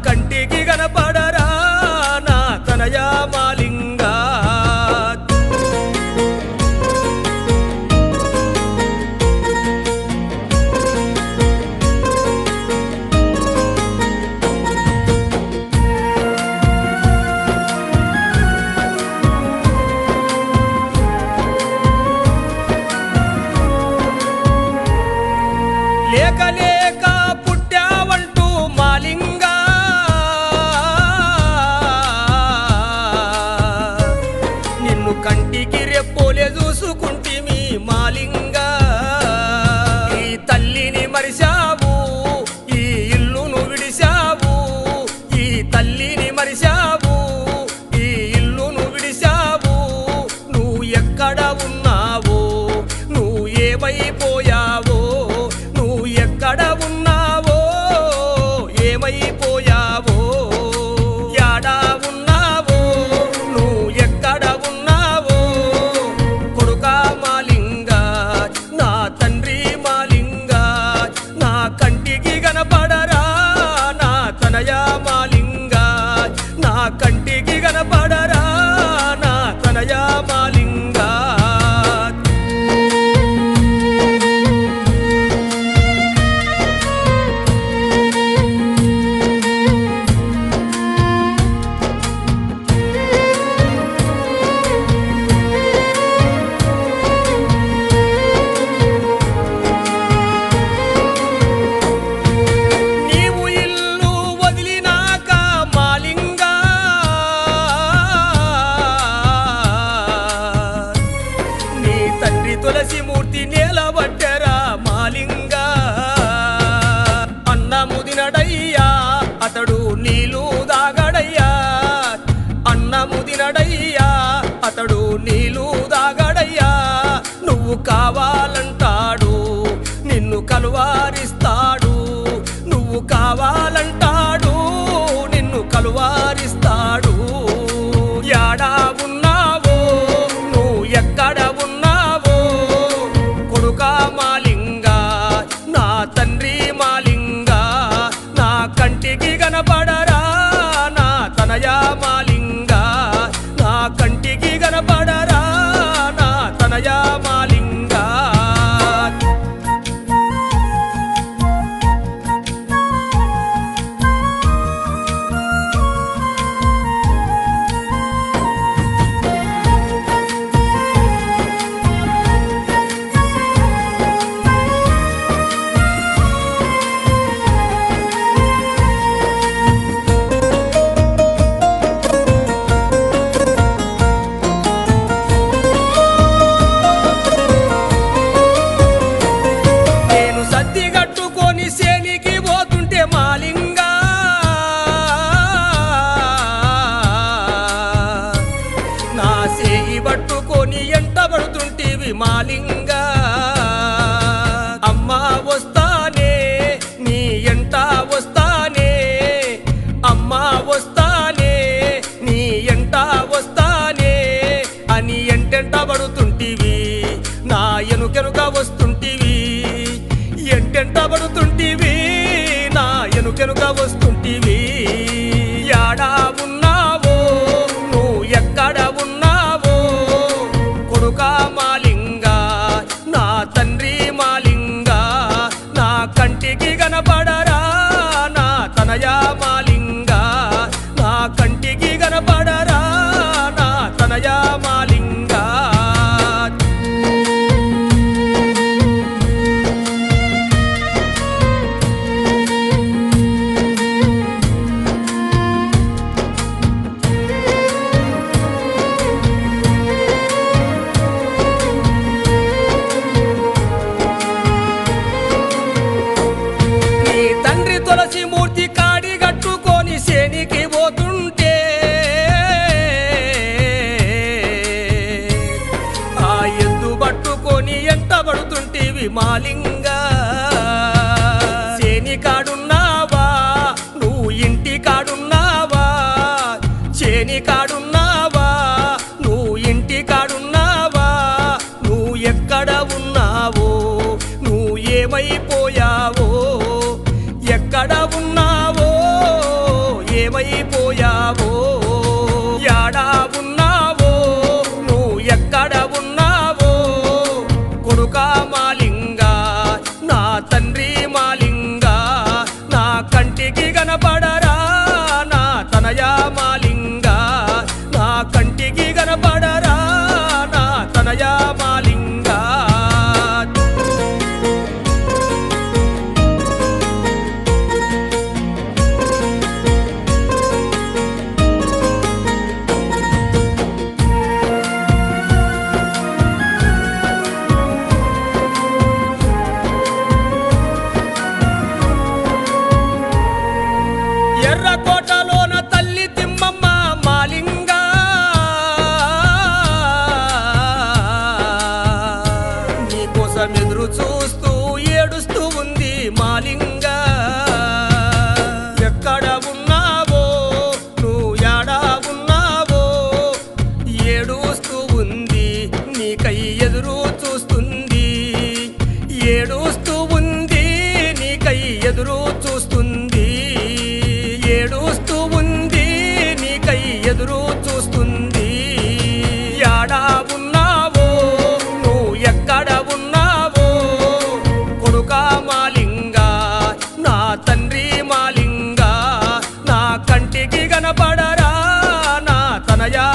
కంటికి కనపడరా నా తనయా మాలింగా లేక లేక పుట్టావంటూ మాలింగా నిన్ను కంటికి రెప్పోలే చూసుకుంటిమి మాలింగా ఈ తల్లిని మరిశావు ఈ ఇల్లును విడిశావు ఈ తల్లిని మరిశావు ఈ ఇల్లును విడిశావు నువ్వు ఎక్కడ ఉన్నావో నువ్వు ఏమైపోయావో ఎక్కడ ఉన్నావో ఏమైపోయావో యాడా ఉన్నావో నువ్వు ఎక్కడ ఉన్నావో కొడుకా మాలింగా నా తండ్రి మాలింగా నా కంటికి కనపడరా నా తనయా మాలింగా నా కంటికి కనపడరా నా తనయా మాలింగా తులసిమూర్తి నేలబట్టరా మాలింగా అన్నముదినడయ్యా అతడు నీళ్ళు దాగడయ్యా అన్నముదినడయ్యా అతడు నీళ్ళు దాగడయ్యా నువ్వు కావాలంటాడు నిన్ను కలువారిస్తాడు నువ్వు కావాలంటాడు నిన్ను కలువారిస్తాడు యాడా ఉన్నావో నువ్వు ఎక్కడ ఉన్నావో కొడుకా మాలింగా నా తండ్రి మాలింగా నా కంటికి కనపడరా నా తనయా మాలింగా నా కంటికి కనపడరా నా తనయా మాలింగా సేనికి పోతుంటే మాలింగా నా సేయి పట్టుకొని ఎంటబడుతుంటివి మాలింగా అమ్మా వస్తానే నీ ఎంట వస్తానే అమ్మా వస్తానే నీ ఎంట వస్తానే అని ఎంటెంటబడుతుంటివి నా ఎనుకెనుక వస్తుంటివి ఎంటెంటబడుతుంటివి నా ఎనుకెనుక వస్తుంటివి యాడా ఉన్నావో నువ్వు ఎక్కడ ఉన్నావో కొడుకా మాలింగా నా తండ్రి మాలింగా నా కంటికి కనపడరా నా తనయా మాలింగా నా కంటికి కనపడరా నా తనయా మాలింగా ఎర్రకోటలోన తల్లి తిమ్మమ్మ మాలింగ నీకోసం ఎదురు చూస్తూ ఏడుస్తూ ఉంది మాలింగ ఎక్కడ ఉన్నావో నువ్వు యాడా ఉన్నావో ఏడుస్తూ ఉంది నీకై ఎదురు చూస్తుంది ఏడుస్తూ ఉంది నీకై ఎదురు చూస్తుంది ఏడుస్తూ ఉంది నీకై ఎదురు చూస్తుంది యాడా ఉన్నావో నువ్వు ఎక్కడ ఉన్నావో కొడుకా మాలింగ నా తండ్రి మాలింగ నా కంటికి కనపడరా నా తనయా